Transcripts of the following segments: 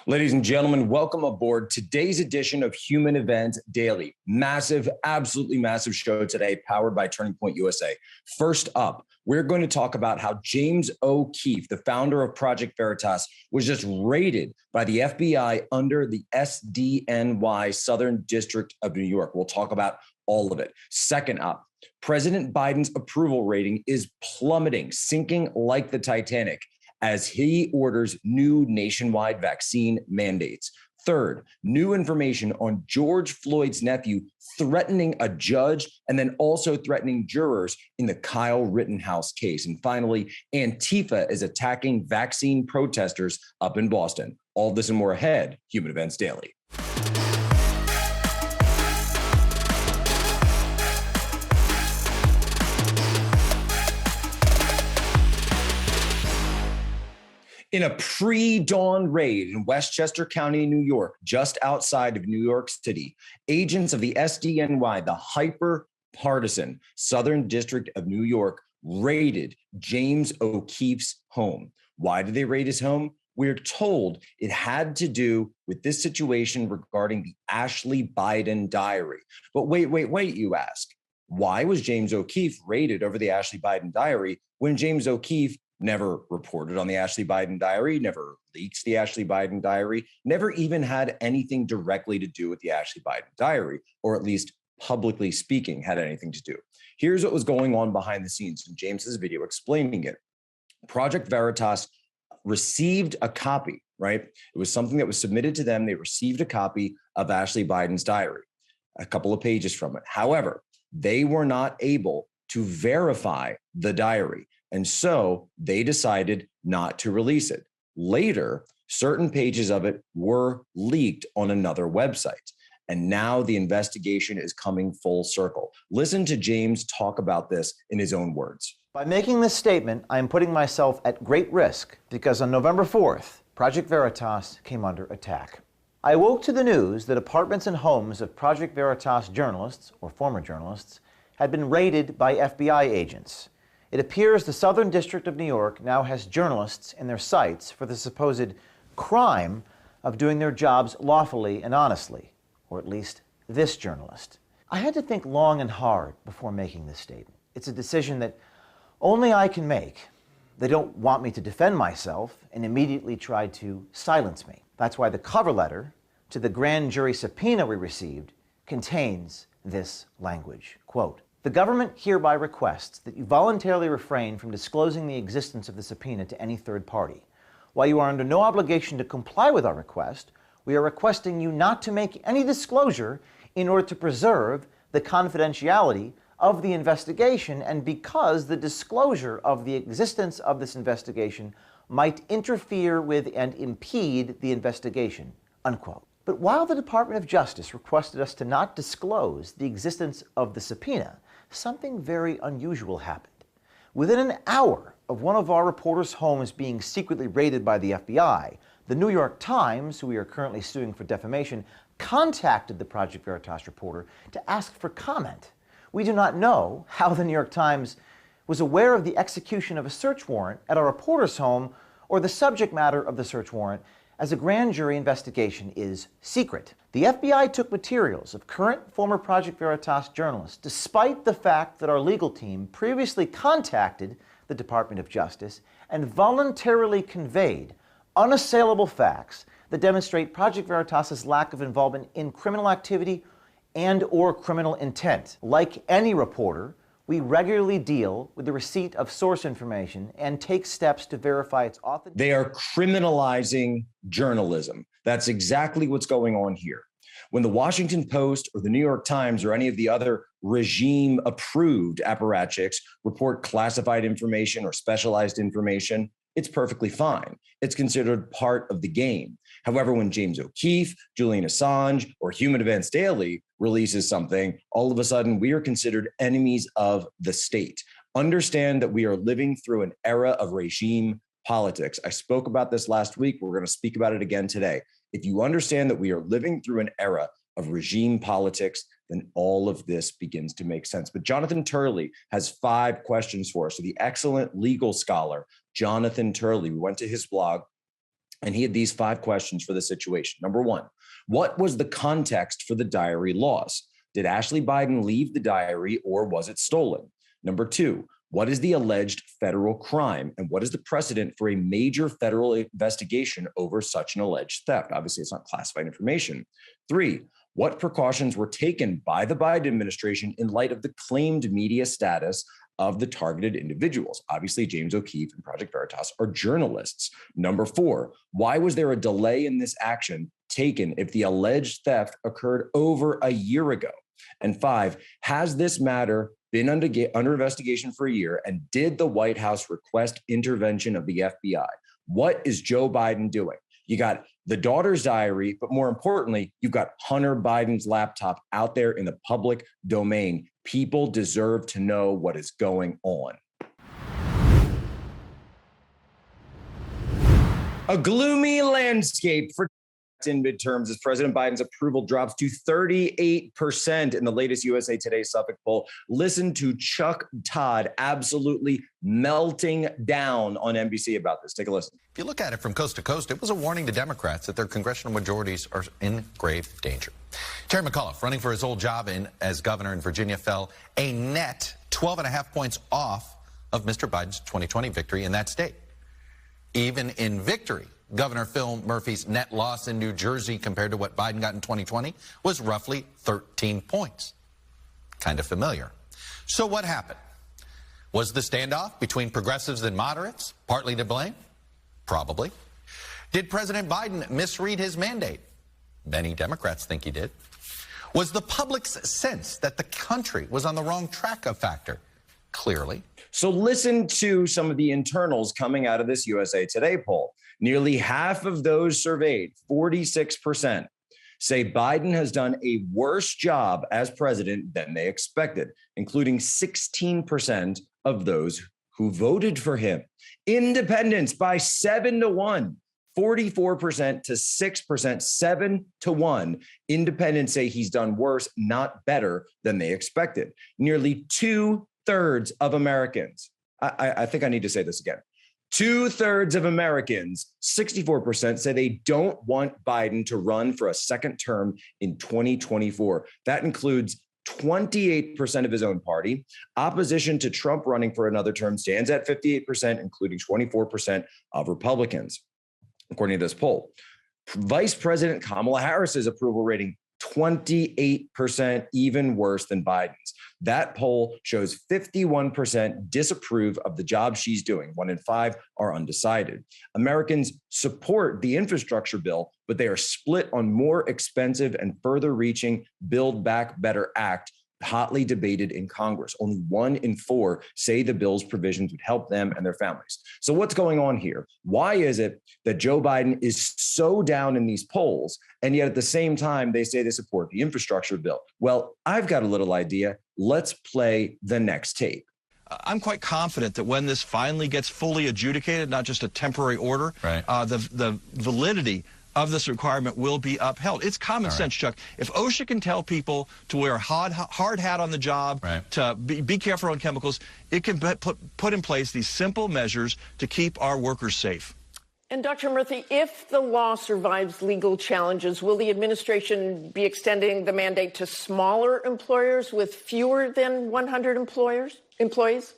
Ladies and gentlemen, welcome aboard today's edition of Human Event Daily. Massive, absolutely massive show today, powered by Turning Point USA. First up, we're going to talk about how James O'Keefe, the founder of Project Veritas, was just raided by the FBI under the SDNY, Southern District of New York. We'll talk about all of it. Second up, President Biden's approval rating is plummeting, sinking like the Titanic, as he orders new nationwide vaccine mandates. Third, new information on George Floyd's nephew threatening a judge and then also threatening jurors in the Kyle Rittenhouse case. And finally, Antifa is attacking vaccine protesters up in Boston. All this and more ahead, Human Events Daily. In a pre-dawn raid in Westchester County, New York, just outside of New York City, agents of the SDNY, the hyper-partisan Southern District of New York, raided James O'Keefe's home. Why did they raid his home? We're told it had to do with this situation regarding the Ashley Biden diary. But wait, you ask. Why was James O'Keefe raided over the Ashley Biden diary when James O'Keefe never reported on the Ashley Biden diary, never leaked the Ashley Biden diary, never even had anything directly to do with the Ashley Biden diary, or at least publicly speaking, had anything to do? Here's what was going on behind the scenes in James's video explaining it. Project Veritas received a copy, right? It was something that was submitted to them. They received a copy of Ashley Biden's diary, a couple of pages from it. However, they were not able to verify the diary. And so they decided not to release it. Later, certain pages of it were leaked on another website. And now the investigation is coming full circle. Listen to James talk about this in his own words. By making this statement, I am putting myself at great risk because on November 4th, Project Veritas came under attack. I awoke to the news that apartments and homes of Project Veritas journalists, or former journalists, had been raided by FBI agents. It appears the Southern District of New York now has journalists in their sights for the supposed crime of doing their jobs lawfully and honestly, or at least this journalist. I had to think long and hard before making this statement. It's a decision that only I can make. They don't want me to defend myself and immediately try to silence me. That's why the cover letter to the grand jury subpoena we received contains this language. Quote, "The government hereby requests that you voluntarily refrain from disclosing the existence of the subpoena to any third party. While you are under no obligation to comply with our request, we are requesting you not to make any disclosure in order to preserve the confidentiality of the investigation and because the disclosure of the existence of this investigation might interfere with and impede the investigation." Unquote. But while the Department of Justice requested us to not disclose the existence of the subpoena, something very unusual happened. Within an hour of one of our reporters' homes being secretly raided by the FBI, the New York Times, who we are currently suing for defamation, contacted the Project Veritas reporter to ask for comment. We do not know how the New York Times was aware of the execution of a search warrant at our reporter's home or the subject matter of the search warrant, as a grand jury investigation is secret. The FBI took materials of current former Project Veritas journalists, despite the fact that our legal team previously contacted the Department of Justice and voluntarily conveyed unassailable facts that demonstrate Project Veritas's lack of involvement in criminal activity and or criminal intent. Like any reporter, we regularly deal with the receipt of source information and take steps to verify its authenticity. They are criminalizing journalism. That's exactly what's going on here. When the Washington Post or the New York Times or any of the other regime-approved apparatchiks report classified information or specialized information, it's perfectly fine. It's considered part of the game. However, when James O'Keefe, Julian Assange, or Human Events Daily releases something, all of a sudden we are considered enemies of the state. Understand that we are living through an era of regime politics. I spoke about this last week. We're going to speak about it again today. If you understand that we are living through an era of regime politics, then all of this begins to make sense. But Jonathan Turley has 5 questions for us. So the excellent legal scholar, Jonathan Turley, we went to his blog And he had these 5 questions for the situation. Number 1, what was the context for the diary loss? Did Ashley Biden leave the diary or was it stolen? Number 2, what is the alleged federal crime? And what is the precedent for a major federal investigation over such an alleged theft? Obviously, it's not classified information. 3, what precautions were taken by the Biden administration in light of the claimed media status of the targeted individuals? Obviously, James O'Keefe and Project Veritas are journalists. Number 4, why was there a delay in this action taken if the alleged theft occurred over a year ago? And 5, has this matter been under investigation for a year? And did the White House request intervention of the FBI? What is Joe Biden doing? You got the daughter's diary, but more importantly, you've got Hunter Biden's laptop out there in the public domain. People deserve to know what is going on. A gloomy landscape for in midterms as President Biden's approval drops to 38% in the latest USA Today Suffolk poll. Listen to Chuck Todd absolutely melting down on NBC about this. Take a listen. If you look at it from coast to coast, it was a warning to Democrats that their congressional majorities are in grave danger. Terry McAuliffe, running for his old job as governor in Virginia, fell a net 12.5 points off of Mr. Biden's 2020 victory in that state. Even in victory, Governor Phil Murphy's net loss in New Jersey compared to what Biden got in 2020 was roughly 13 points. Kind of familiar. So what happened? Was the standoff between progressives and moderates partly to blame? Probably. Did President Biden misread his mandate? Many Democrats think he did. Was the public's sense that the country was on the wrong track a factor? Clearly. So listen to some of the internals coming out of this USA Today poll. Nearly half of those surveyed, 46%, say Biden has done a worse job as president than they expected, including 16% of those who voted for him. Independents by 7-1, 44% to 6%, 7-1. Independents say he's done worse, not better than they expected. Nearly 2/3 of Americans, I think I need to say this again. 2/3 of Americans, 64%, say they don't want Biden to run for a second term in 2024. That includes 28% of his own party. Opposition to Trump running for another term stands at 58%, including 24% of Republicans, according to this poll. Vice President Kamala Harris's approval rating, 28%, even worse than Biden's. That poll shows 51% disapprove of the job she's doing. 1 in 5 are undecided. Americans support the infrastructure bill, but they are split on more expensive and further reaching Build Back Better Act, hotly debated in Congress. Only 1 in 4 say the bill's provisions would help them and their families. So what's going on here? Why is it that Joe Biden is so down in these polls, and yet at the same time, they say they support the infrastructure bill? Well, I've got a little idea. Let's play the next tape. I'm quite confident that when this finally gets fully adjudicated, not just a temporary order, right, the validity of this requirement will be upheld. It's common sense, Chuck. If OSHA can tell people to wear a hard hat on the job, right, to be careful on chemicals, it can put in place these simple measures to keep our workers safe. And Dr. Murthy, if the law survives legal challenges, will the administration be extending the mandate to smaller employers with fewer than 100 employees?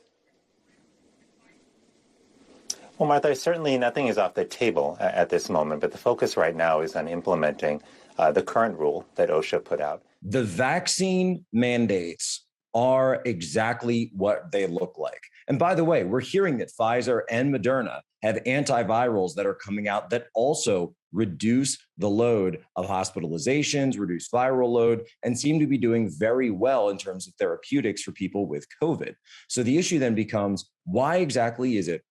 Well, Martha, certainly nothing is off the table at this moment, but the focus right now is on implementing the current rule that OSHA put out. The vaccine mandates are exactly what they look like. And by the way, we're hearing that Pfizer and Moderna have antivirals that are coming out that also reduce the load of hospitalizations, reduce viral load, and seem to be doing very well in terms of therapeutics for people with COVID. So the issue then becomes, why exactly is it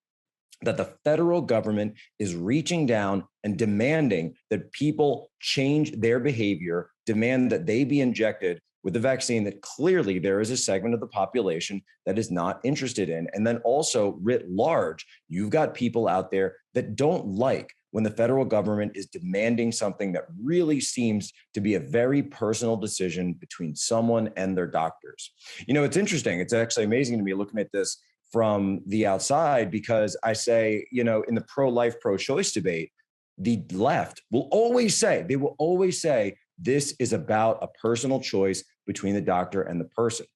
that the federal government is reaching down and demanding that people change their behavior, demand that they be injected with a vaccine that clearly there is a segment of the population that is not interested in? And then also writ large, you've got people out there that don't like when the federal government is demanding something that really seems to be a very personal decision between someone and their doctors. You know, it's interesting. It's actually amazing to me looking at this from the outside, because I say, you know, in the pro-life, pro-choice debate, the left will always say, this is about a personal choice between the doctor and the person.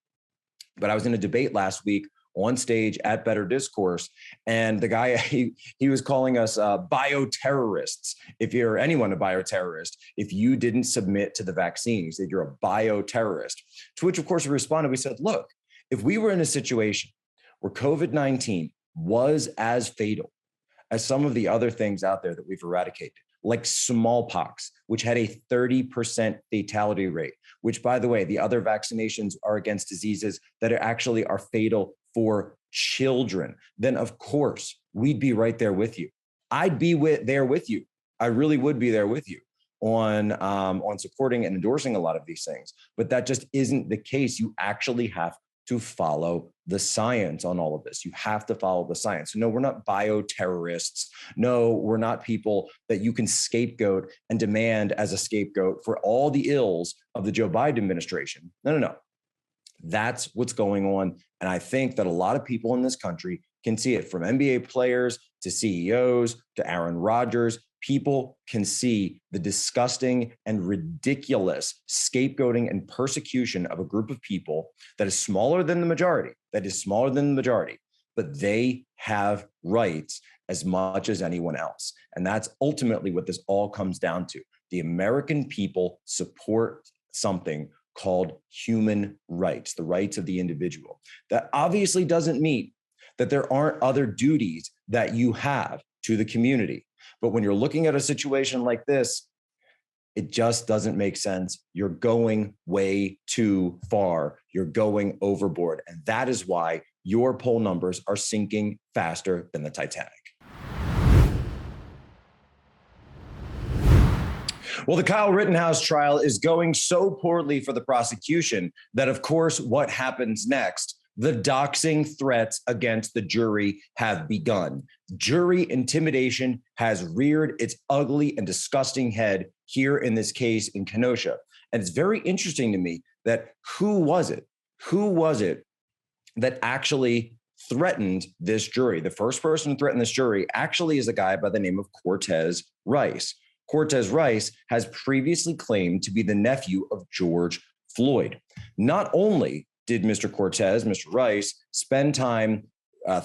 But I was in a debate last week on stage at Better Discourse, and the guy, he was calling us bioterrorists. If you're anyone a bioterrorist, if you didn't submit to the vaccine, he said you're a bioterrorist. To which, of course, we responded. We said, look, if we were in a situation where COVID-19 was as fatal as some of the other things out there that we've eradicated, like smallpox, which had a 30% fatality rate, which, by the way, the other vaccinations are against diseases that actually are fatal for children, then of course we'd be right there with you. I'd be there with you. I really would be there with you on supporting and endorsing a lot of these things. But that just isn't the case. You actually have to follow the science on all of this. You have to follow the science. No, we're not bioterrorists. No, we're not people that you can scapegoat and demand as a scapegoat for all the ills of the Joe Biden administration. No. That's what's going on. And I think that a lot of people in this country can see it, from NBA players to CEOs to Aaron Rodgers. People can see the disgusting and ridiculous scapegoating and persecution of a group of people that is smaller than the majority, but they have rights as much as anyone else. And that's ultimately what this all comes down to. The American people support something called human rights, the rights of the individual. That obviously doesn't mean that there aren't other duties that you have to the community. But when you're looking at a situation like this, it just doesn't make sense. You're going way too far. You're going overboard. And that is why your poll numbers are sinking faster than the Titanic. Well, the Kyle Rittenhouse trial is going so poorly for the prosecution that, of course, what happens next? The doxing threats against the jury have begun. Jury intimidation has reared its ugly and disgusting head here in this case in Kenosha. And it's very interesting to me that who was it that actually threatened this jury? The first person to threaten this jury actually is a guy by the name of Cortez Rice. Cortez Rice has previously claimed to be the nephew of George Floyd. Not only did Mr. Rice, spend time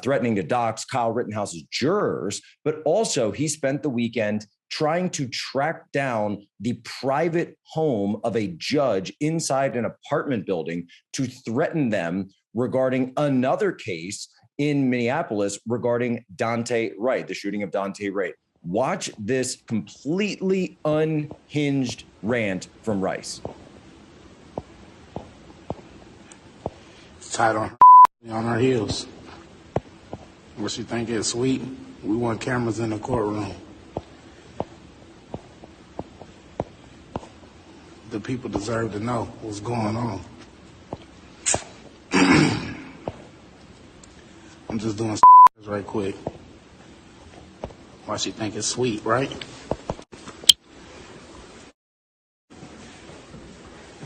threatening to dox Kyle Rittenhouse's jurors, but also he spent the weekend trying to track down the private home of a judge inside an apartment building to threaten them regarding another case in Minneapolis regarding Daunte Wright, the shooting of Daunte Wright. Watch this completely unhinged rant from Rice. Tied on our heels. What you think is sweet? We want cameras in the courtroom. The people deserve to know what's going on. I'm just doing right quick. Why she think it's sweet, right?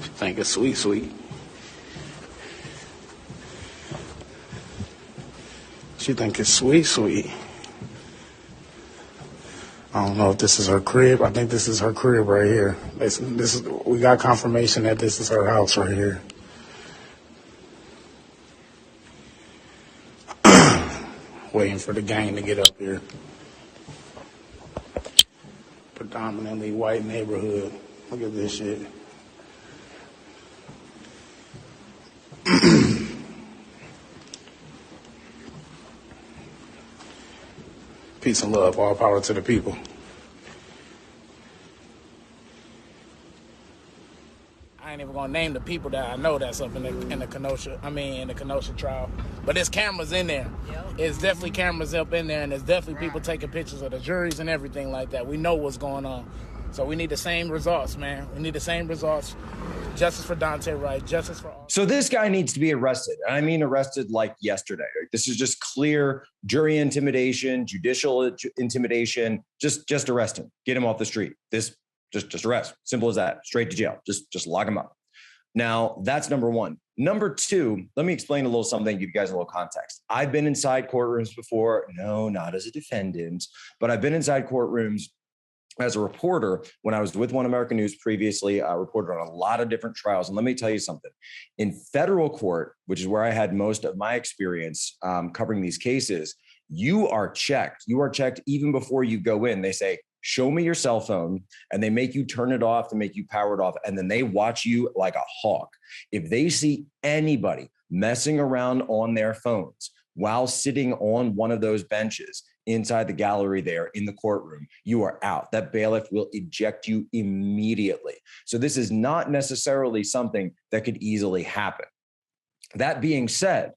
She think it's sweet. She think it's sweet. I don't know if this is her crib. I think this is her crib right here. We got confirmation that this is her house right here. Waiting for the gang to get up here. Predominantly white neighborhood. Look at this shit. Peace and love. All power to the people. I ain't even gonna name the people that I know that's up in the Kenosha trial. But there's cameras in there. Yep. It's definitely cameras up in there, and there's definitely people taking pictures of the juries and everything like that. We know what's going on. So we need the same results, man. We need the same results. Justice for Daunte Wright, justice for all. So this guy needs to be arrested. And I mean arrested like yesterday. This is just clear jury intimidation, judicial intimidation. Just arrest him. Get him off the street. Just arrest. Simple as that. Straight to jail. Just lock him up. Now, that's number one. Number two, let me explain a little something, give you guys a little context. I've been inside courtrooms before. No, not as a defendant, but I've been inside courtrooms as a reporter, when I was with One American News previously, I reported on a lot of different trials. And let me tell you something. In federal court, which is where I had most of my experience covering these cases, you are checked. You are checked even before you go in. They say, show me your cell phone, and they make you turn it off, to make you power it off, and then they watch you like a hawk. If they see anybody messing around on their phones while sitting on one of those benches inside the gallery there in the courtroom, you are out. That bailiff will eject you immediately. So this is not necessarily something that could easily happen. That being said,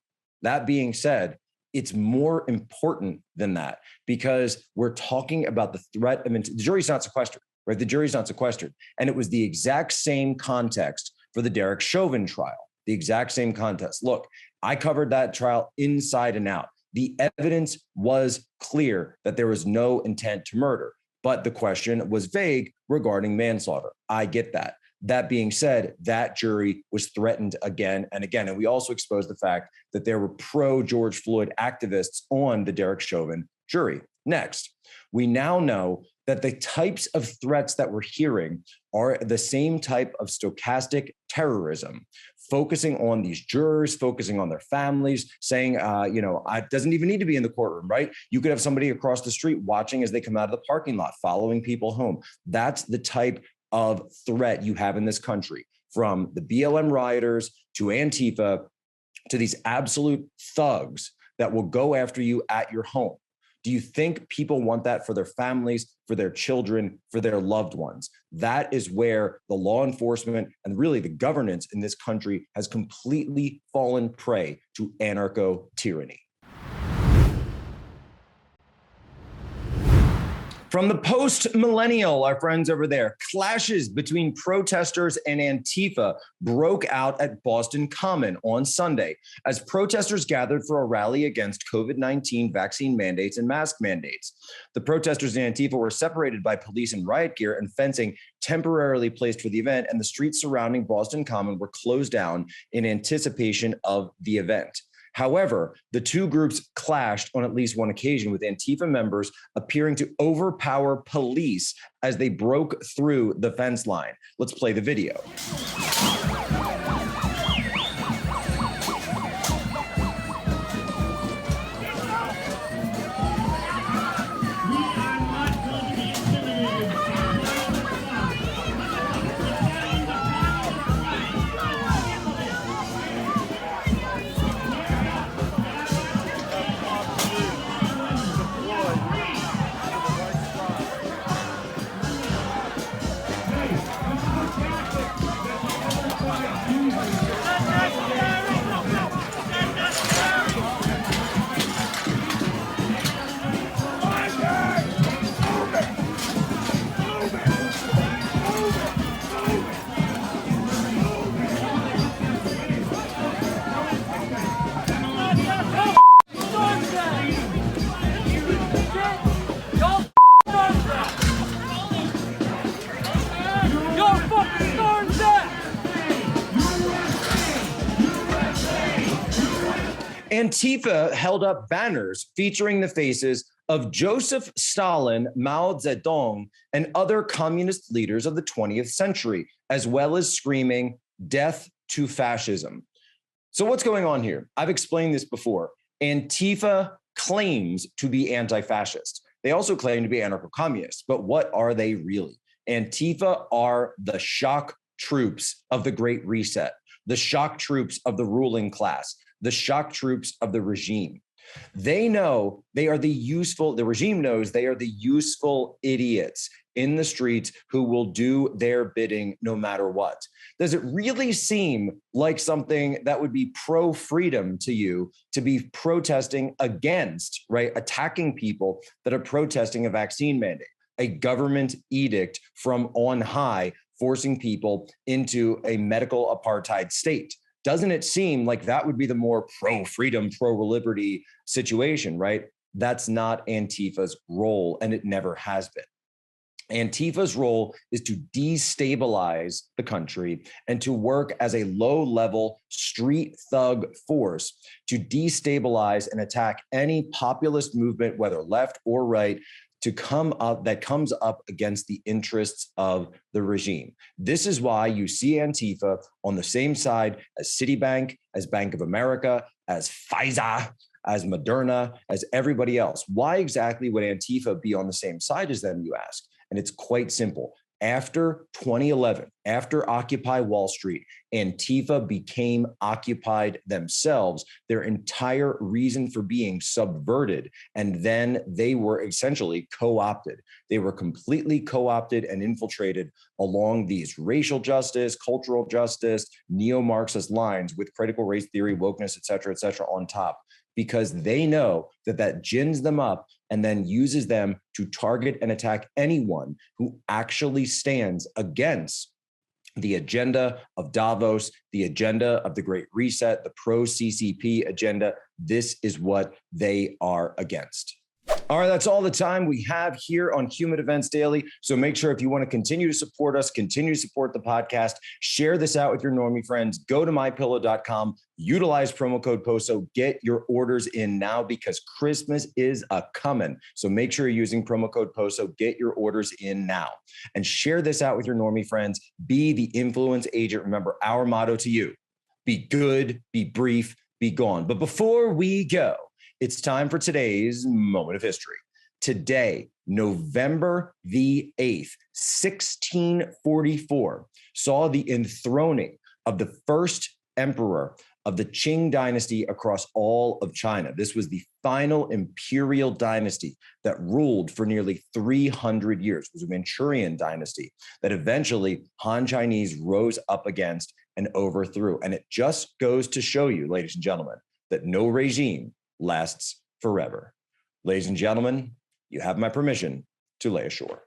it's more important than that, because we're talking about the threat of, the jury's not sequestered, right? The jury's not sequestered. And it was the exact same context for the Derek Chauvin trial, the exact same context. Look, I covered that trial inside and out. The evidence was clear that there was no intent to murder, but the question was vague regarding manslaughter. I get that. That being said, that jury was threatened again and again. And we also exposed the fact that there were pro-George Floyd activists on the Derek Chauvin jury. Next, we now know that the types of threats that we're hearing are the same type of stochastic terrorism, focusing on these jurors, focusing on their families, saying, it doesn't even need to be in the courtroom, right? You could have somebody across the street watching as they come out of the parking lot, following people home. That's the type of threat you have in this country, from the BLM rioters to Antifa to these absolute thugs that will go after you at your home. Do you think people want that for their families, for their children, for their loved ones? That is where the law enforcement and really the governance in this country has completely fallen prey to anarcho-tyranny. From the post-millennial, our friends over there, clashes between protesters and Antifa broke out at Boston Common on Sunday as protesters gathered for a rally against COVID-19 vaccine mandates and mask mandates. The protesters and Antifa were separated by police in riot gear and fencing temporarily placed for the event, and the streets surrounding Boston Common were closed down in anticipation of the event. However, the two groups clashed on at least one occasion, with Antifa members appearing to overpower police as they broke through the fence line. Let's play the video. Antifa held up banners featuring the faces of Joseph Stalin, Mao Zedong, and other communist leaders of the 20th century, as well as screaming, "Death to fascism." So what's going on here? I've explained this before. Antifa claims to be anti-fascist. They also claim to be anarcho-communist, but what are they really? Antifa are the shock troops of the Great Reset, the shock troops of the ruling class, the shock troops of the regime. They know they are the regime knows they are the useful idiots in the streets who will do their bidding no matter what. Does it really seem like something that would be pro-freedom to you to be protesting against, right, attacking people that are protesting a vaccine mandate, a government edict from on high, forcing people into a medical apartheid state? Doesn't it seem like that would be the more pro-freedom, pro-liberty situation, right? That's not Antifa's role, and it never has been. Antifa's role is to destabilize the country and to work as a low-level street thug force to destabilize and attack any populist movement, whether left or right, to come up that comes up against the interests of the regime. This is why you see Antifa on the same side as Citibank, as Bank of America, as Pfizer, as Moderna, as everybody else. Why exactly would Antifa be on the same side as them, you ask? And it's quite simple. After 2011, after Occupy Wall Street, Antifa became occupied themselves. Their entire reason for being subverted. And then they were essentially co-opted. They were completely co-opted and infiltrated along these racial justice, cultural justice, neo-Marxist lines with critical race theory, wokeness, et cetera, on top, because they know that that gins them up and then uses them to target and attack anyone who actually stands against the agenda of Davos, the agenda of the Great Reset, the pro-CCP agenda. This is what they are against. All right, that's all the time we have here on Human Events Daily. So make sure if you want to continue to support us, continue to support the podcast, share this out with your normie friends. Go to mypillow.com, utilize promo code POSO, get your orders in now because Christmas is a-coming. So make sure you're using promo code POSO, get your orders in now. And share this out with your normie friends. Be the influence agent. Remember our motto to you: be good, be brief, be gone. But before we go, it's time for today's moment of history. Today, November the 8th, 1644, saw the enthroning of the first emperor of the Qing dynasty across all of China. This was the final imperial dynasty that ruled for nearly 300 years. It was a Manchurian dynasty that eventually Han Chinese rose up against and overthrew. And it just goes to show you, ladies and gentlemen, that no regime lasts forever. Ladies and gentlemen, you have my permission to lay ashore.